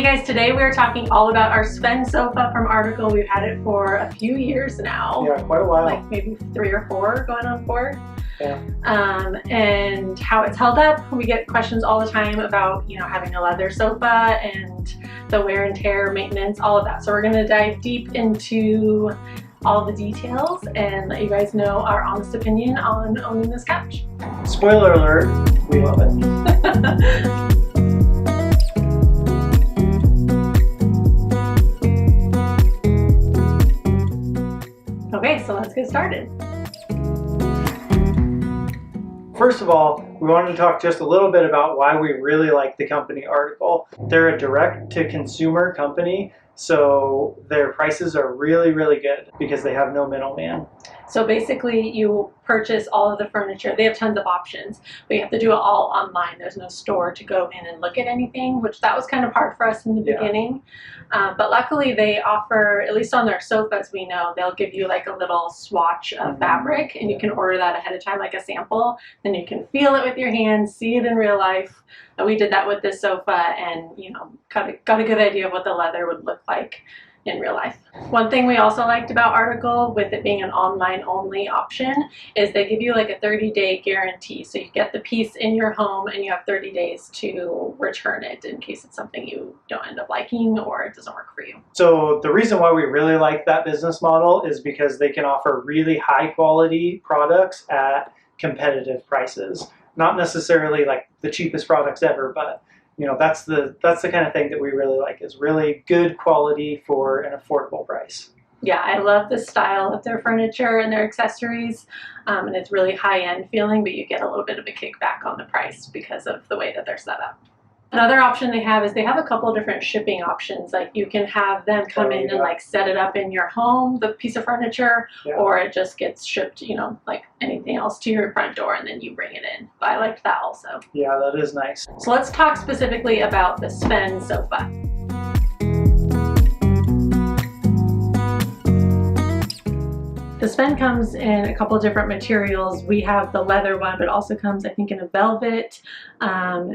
guys, today we are talking all about our Sven sofa from Article. We've had it for a few years now. Yeah, quite a while. Like maybe 3 or 4 going on 4. Yeah. And how it's held up. We get questions all the time about, having a leather sofa and the wear and tear, maintenance, all of that. So we're going to dive deep into all the details and let you guys know our honest opinion on owning this couch. Spoiler alert, we love it. Okay, so let's get started. First of all, we wanted to talk just a little bit about why we really like the company Article. They're a direct-to-consumer company, so their prices are really, really good because they have no middleman. So basically, you purchase all of the furniture. They have tons of options, but you have to do it all online. There's no store to go in and look at anything, which that was kind of hard for us in the beginning. But luckily, they offer, at least on their sofas, we know, they'll give you like a little swatch of fabric, and you can order that ahead of time, like a sample. Then you can feel it with your hands, see it in real life. And we did that with this sofa, and got a good idea of what the leather would look like in real life. One thing we also liked about Article, with it being an online only option, is they give you like a 30-day guarantee. So you get the piece in your home and you have 30 days to return it in case it's something you don't end up liking or it doesn't work for you. So the reason why we really like that business model is because they can offer really high quality products at competitive prices. Not necessarily like the cheapest products ever, but that's the kind of thing that we really like, is really good quality for an affordable price. Yeah, I love the style of their furniture and their accessories, and it's really high-end feeling, but you get a little bit of a kickback on the price because of the way that they're set up. Another option they have is they have a couple of different shipping options. Like you can have them come in and like set it up in your home, the piece of furniture, or it just gets shipped, like anything else, to your front door, and then you bring it in. But I liked that also. Yeah, that is nice. So let's talk specifically about the Sven sofa. The Sven comes in a couple of different materials. We have the leather one, but also comes, I think, in a velvet,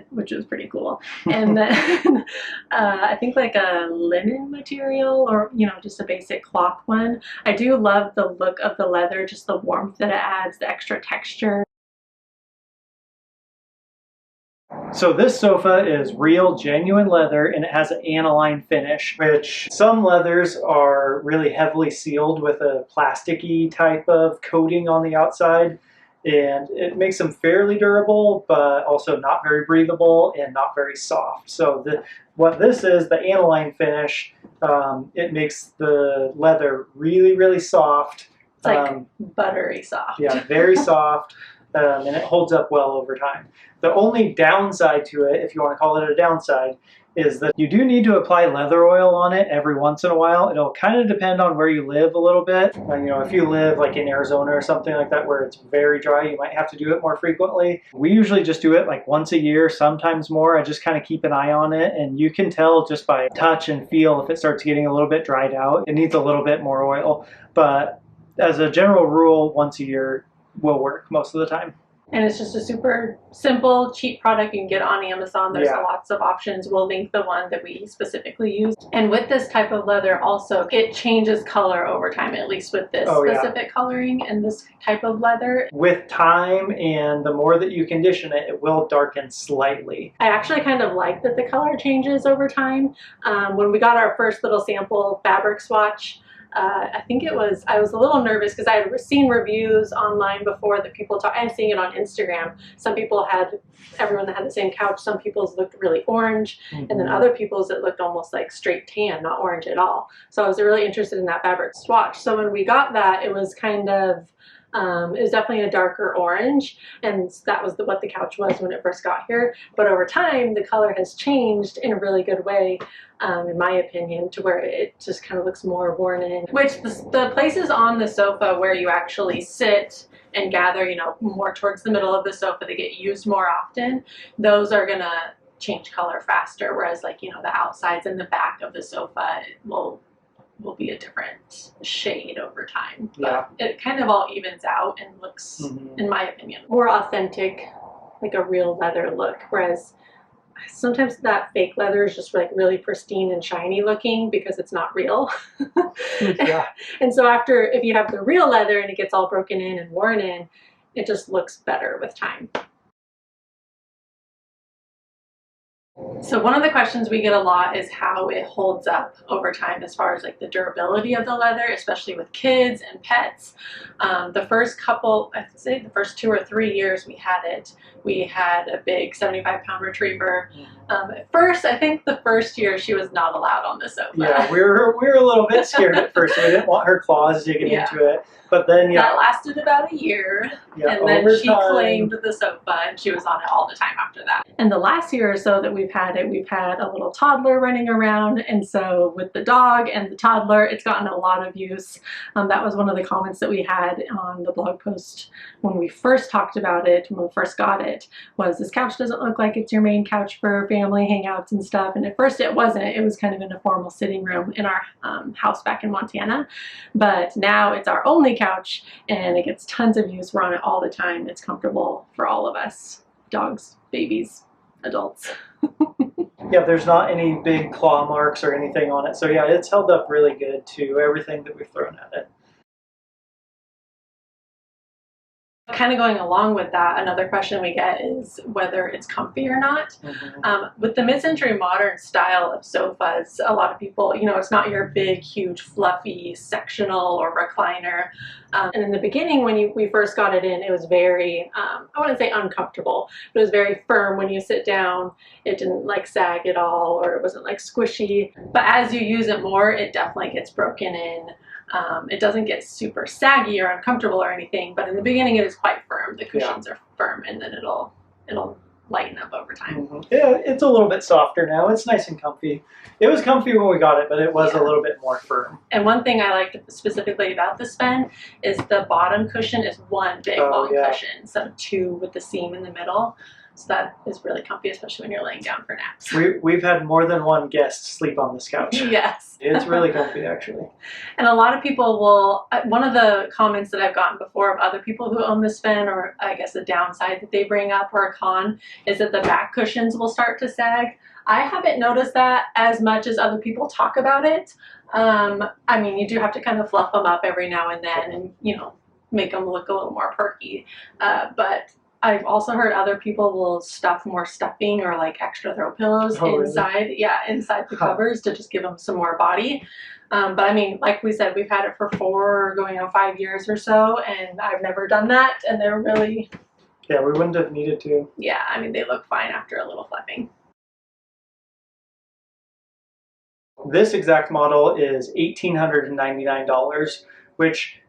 which is pretty cool. And then I think like a linen material, or, just a basic cloth one. I do love the look of the leather, just the warmth that it adds, the extra texture. So this sofa is real, genuine leather, and it has an aniline finish, which some leathers are really heavily sealed with a plasticky type of coating on the outside, and it makes them fairly durable, but also not very breathable and not very soft. So what this is, the aniline finish, it makes the leather really, really soft. It's like buttery soft. Yeah, very soft. And it holds up well over time. The only downside to it, if you want to call it a downside, is that you do need to apply leather oil on it every once in a while. It'll kind of depend on where you live a little bit. If you live like in Arizona or something like that where it's very dry, you might have to do it more frequently. We usually just do it like once a year, sometimes more. I just kind of keep an eye on it, and you can tell just by touch and feel if it starts getting a little bit dried out. It needs a little bit more oil, but as a general rule, once a year will work most of the time. And it's just a super simple, cheap product you can get on Amazon. There's lots of options. We'll link the one that we specifically use. And with this type of leather also, it changes color over time, at least with this specific coloring and this type of leather. With time and the more that you condition it, it will darken slightly. I actually kind of like that the color changes over time. When we got our first little sample fabric swatch, I was a little nervous because I had seen reviews online before that people talk, and seeing it on Instagram. Everyone that had the same couch, some people's looked really orange, and then other people's it looked almost like straight tan, not orange at all. So I was really interested in that fabric swatch. So when we got that, it was kind of, it was definitely a darker orange, and that was what the couch was when it first got here. But over time, the color has changed in a really good way, in my opinion, to where it just kind of looks more worn in. Which the places on the sofa where you actually sit and gather, more towards the middle of the sofa, they get used more often. Those are gonna change color faster, whereas like, the outsides and the back of the sofa will be a different shade over time. But it kind of all evens out and looks, in my opinion, more authentic, like a real leather look. Whereas sometimes that fake leather is just like really pristine and shiny looking because it's not real. Yeah. And so after, if you have the real leather and it gets all broken in and worn in, it just looks better with time. So one of the questions we get a lot is how it holds up over time as far as like the durability of the leather, especially with kids and pets. The first couple, I'd say the first 2 or 3 years we had it, we had a big 75-pound retriever. At first, I think the first year she was not allowed on the sofa. Yeah, we were a little bit scared at first. We didn't want her claws digging into it. But then, that lasted about a year, and then she claimed the sofa, and she was on it all the time after that. And the last year or so that we've had it, we've had a little toddler running around, and so with the dog and the toddler, it's gotten a lot of use. That was one of the comments that we had on the blog post when we first talked about it, when we first got it, was this couch doesn't look like it's your main couch for family hangouts and stuff. And at first it wasn't. It was kind of in a formal sitting room in our house back in Montana. But now it's our only couch, and it gets tons of use. We're on it all the time. It's comfortable for all of us, dogs, babies, adults. Yeah, there's not any big claw marks or anything on it. So yeah, it's held up really good to everything that we've thrown at it. Kind of going along with that, another question we get is whether it's comfy or not. With the mid-century modern style of sofas, a lot of people, you know, it's not your big, huge, fluffy sectional or recliner. And in the beginning, when we first got it in, it was very, I wouldn't say uncomfortable, but it was very firm when you sit down. It didn't like sag at all, or it wasn't like squishy. But as you use it more, it definitely gets broken in. It doesn't get super saggy or uncomfortable or anything, but in the beginning it is quite firm. The cushions are firm, and then it'll lighten up over time. Yeah, it's a little bit softer now. It's nice and comfy. It was comfy when we got it, but it was a little bit more firm. And one thing I liked specifically about the Sven is the bottom cushion is one big long cushion instead of two with the seam in the middle. So that is really comfy, especially when you're laying down for naps. We've had more than one guest sleep on this couch. Yes. It's really comfy, actually. And a lot of people will, one of the comments that I've gotten before of other people who own the Sven, or I guess the downside that they bring up or a con, is that the back cushions will start to sag. I haven't noticed that as much as other people talk about it. I mean, you do have to kind of fluff them up every now and then and, you know, make them look a little more perky. But I've also heard other people will stuff more stuffing or like extra throw pillows inside, really? Inside the covers to just give them some more body. But I mean, like we said, we've had it for 4 going on 5 years or so, and I've never done that, and they're really... Yeah, we wouldn't have needed to. Yeah, I mean, they look fine after a little fluffing. This exact model is $1,899, which,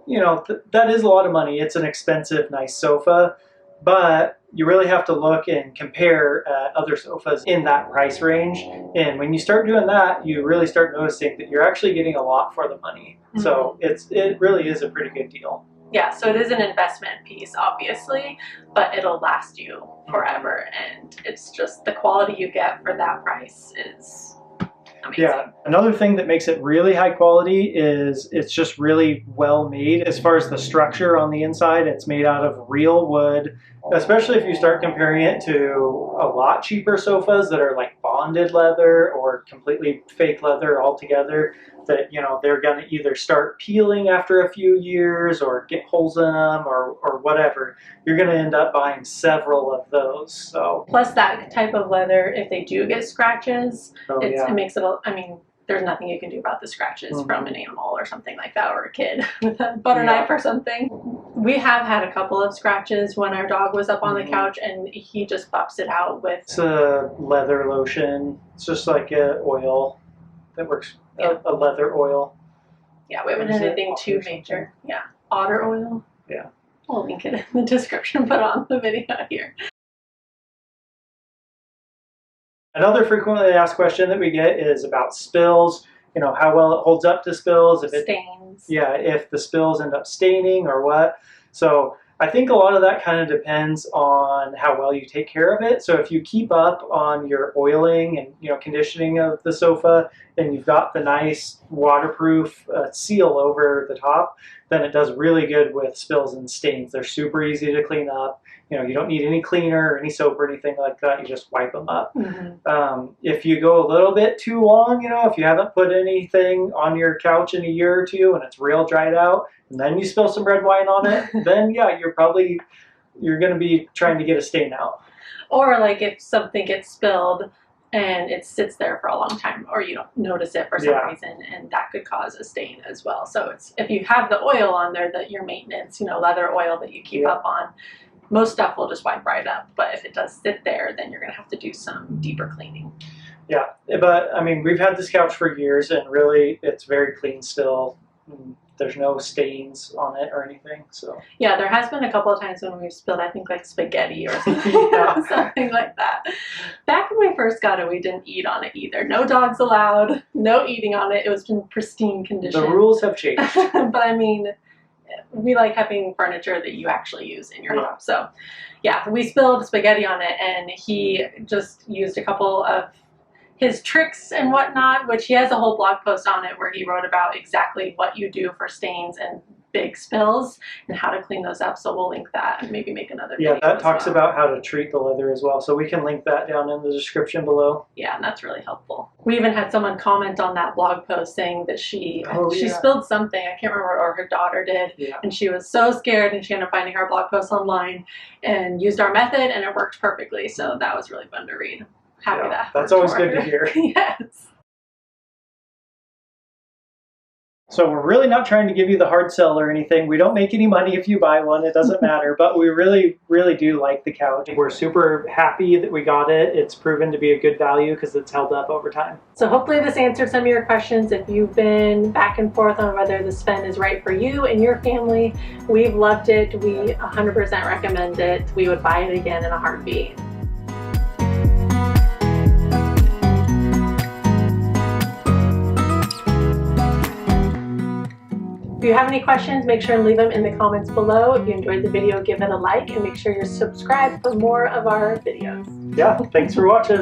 you know, that is a lot of money. It's an expensive, nice sofa. But you really have to look and compare other sofas in that price range. And when you start doing that, you really start noticing that you're actually getting a lot for the money. So it really is a pretty good deal. Yeah, so it is an investment piece, obviously, but it'll last you forever. And it's just the quality you get for that price is amazing. Yeah, another thing that makes it really high quality is it's just really well made. As far as the structure on the inside, it's made out of real wood, especially if you start comparing it to a lot cheaper sofas that are like bonded leather or completely fake leather altogether, that, you know, they're going to either start peeling after a few years or get holes in them or whatever. You're going to end up buying several of those. So plus that type of leather, if they do get scratches, it makes it, I mean, there's nothing you can do about the scratches from an animal or something like that, or a kid with a butter knife or something. We have had a couple of scratches when our dog was up on the couch, and he just buffs it out with... It's a leather lotion. It's just like an oil that works, a leather oil. Yeah, we haven't had anything too major. Yeah, otter oil. Yeah. We'll link it in the description, put on the video here. Another frequently asked question that we get is about spills. You know, how well it holds up to spills. If stains. Yeah, if the spills end up staining or what. So I think a lot of that kind of depends on how well you take care of it. So if you keep up on your oiling and, you know, conditioning of the sofa, and you've got the nice waterproof seal over the top, then it does really good with spills and stains. They're super easy to clean up. You know, you don't need any cleaner or any soap or anything like that. You just wipe them up. If you go a little bit too long, you know, if you haven't put anything on your couch in a year or two and it's real dried out, and then you spill some red wine on it, then yeah, you're going to be trying to get a stain out. Or like if something gets spilled and it sits there for a long time, or you don't notice it for some reason, and that could cause a stain as well. So it's, if you have the oil on there, that your maintenance, you know, leather oil that you keep up on, most stuff will just wipe right up. But if it does sit there, then you're going to have to do some deeper cleaning. Yeah, but I mean, we've had this couch for years, and really, it's very clean still. There's no stains on it or anything. So yeah, there has been a couple of times when we've spilled, I think, like spaghetti or something, something like that. Back when we first got it, we didn't eat on it either. No dogs allowed, no eating on it. It was in pristine condition. The rules have changed. But I mean, we like having furniture that you actually use in your home. So yeah, we spilled spaghetti on it, and he just used a couple of his tricks and whatnot, which he has a whole blog post on it where he wrote about exactly what you do for stains and big spills and how to clean those up. So we'll link that and maybe make another video. Yeah, that talks about how to treat the leather as well. So we can link that down in the description below. Yeah, and that's really helpful. We even had someone comment on that blog post saying that she spilled something. I can't remember, or her daughter did. Yeah. And she was so scared, and she ended up finding our blog post online and used our method, and it worked perfectly. So that was really fun to read. Happy that's always good to hear. Yes. So we're really not trying to give you the hard sell or anything. We don't make any money if you buy one. It doesn't matter. But we really, really do like the couch. We're super happy that we got it. It's proven to be a good value because it's held up over time. So hopefully this answered some of your questions. If you've been back and forth on whether the Sven is right for you and your family, we've loved it. We 100% recommend it. We would buy it again in a heartbeat. If you have any questions, make sure and leave them in the comments below. If you enjoyed the video, give it a like, and make sure you're subscribed for more of our videos. Yeah, thanks for watching.